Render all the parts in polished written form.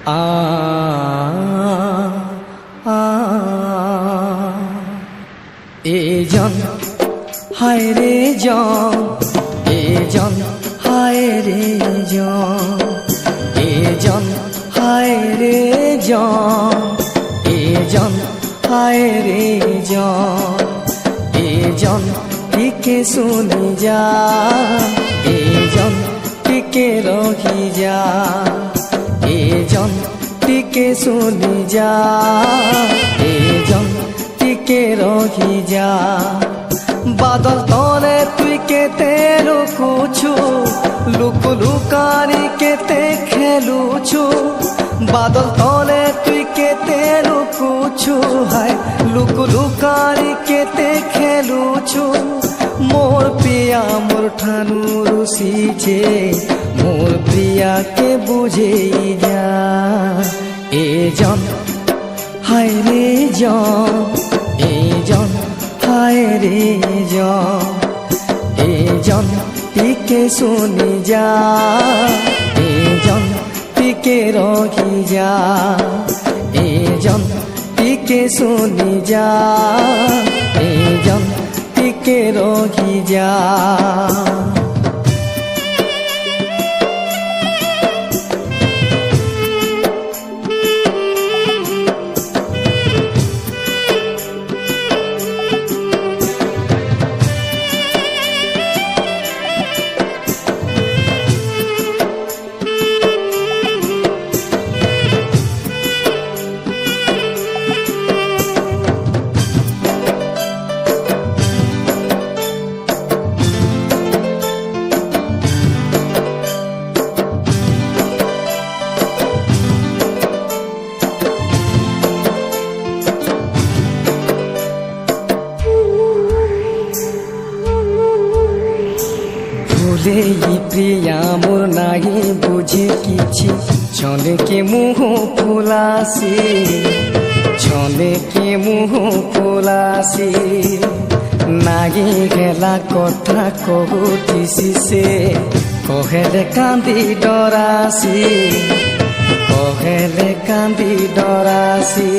আ আ এজন হায় রে জন এজন হায় রে জন এজন হায় রে জন এজন হায় রে জন এজন টিকে শুনি যা এজন টিকে রহি যা এজন টিকে শুনি যা এজন টিকে রহি যা বাদল তলে তুই কেতে লুকুছু লুকু লুকানি কেতে খেলুছু বাদল তলে তুই কেতে লুকুছু হায় লুকু লুকানি কেতে খেলুছু মোর প্রিয়া মোর ঠানু রুষিছে মোর প্রিয়াকে বুঝেই যা এজন হায় রে জন এজন হায় রে জন এজন টিকে শুনি যা এজন টিকে রহি যা এজন টিকে শুনি যা এজন টিকে রহি যা প্রিয়া মোর নাহি বুঝে কিছু ছলে কে মুহ ফুলাসি ছলে কে মুহ ফুলাসি নাহি গেলা কথা কহুতিছি সে কহেলে কান্দি ডরাসি কহেলে কান্দি ডরাসি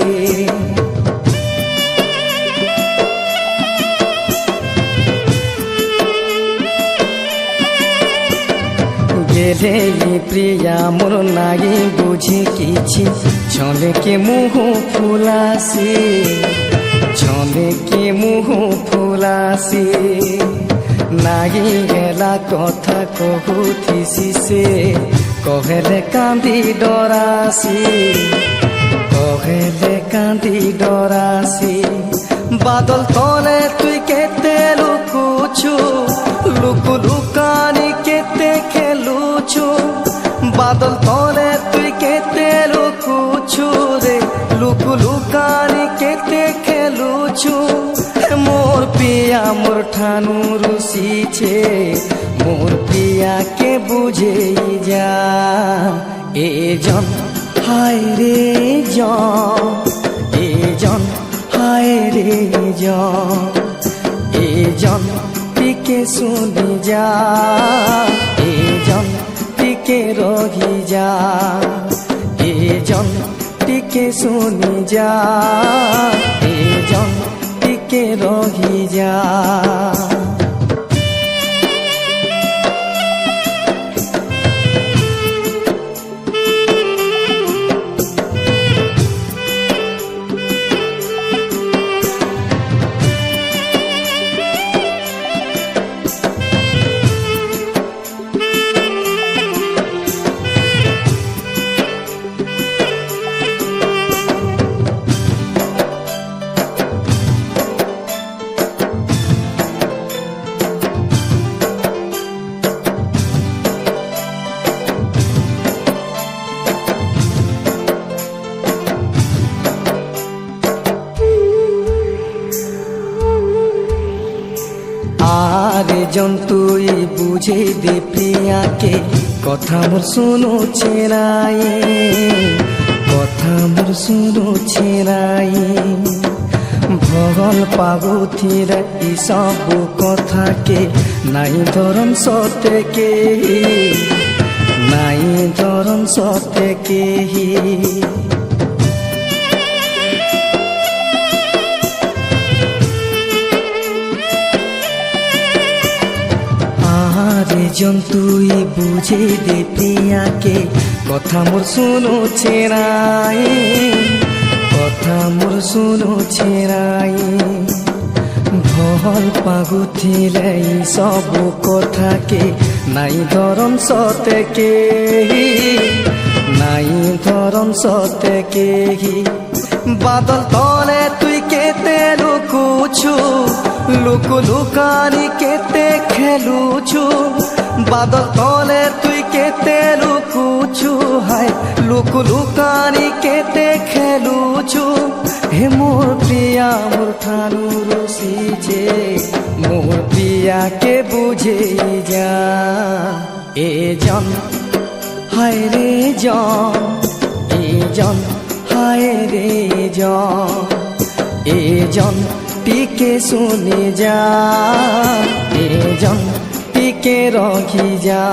গেলে প্রিয়া মোর নাহি বুঝে কিছু ছলে কে মুহ ফুলাসি ছলে কে মুহ ফুলাসি নাহি গেলা কথা কহুতিছি সে কহেলে কান্দি ডরাসি কহেলে কান্দি ডরাসি বাদল তলে তুই কেতে লুকুছু লুকু লুকানি কেতে খেলুছু বাদল তলে তুই কেতে লুকুছু রে লুকু লুকানি কেতে খেলুছু মোর প্রিয়া মোর ঠানু রুষিছে মোর প্রিয়াকে বুঝেই যা এজন হায় রে জন এজন হায় রে জন এজন টিকে শুনি যা এজন টিকে রহি যা এজন টিকে শুনি যা এজন টিকে রহি যা আরে জন তুই বুঝে দে প্রিয়াকে কথা মোর শুনুছে নাই কথা মোর শুনুছে নাই ভগল পাগুথিরে ই সবু কথাকে নাই ধরম সতে কে নাই ধরন সতে কেহি আরে জন্তুই বুঝে দে প্রিয়াকে কথা মোর শুনুছে নাই কথা মোর শুনুছে নাই ভল পাগুথিলে সব কথাকে নাই ধরন সতে কেহি নাই ধরন সতে কেহি বাদল তলে তুই কেতে লুকুছু লুকু লুকানি কেতে খেলুছু বাদল তলে তুই কেতে লুকুছু হায় লুকু লুকানি কেতে খেলুছু হে মোর প্রিয়া মোর ঠানু রসিছে মোর প্রিয়াকে বুঝে যা এ জন হায় রে জন এ জন হায় রে জন এ জন টিকে শুনে যা এ জন টিকে রখি যা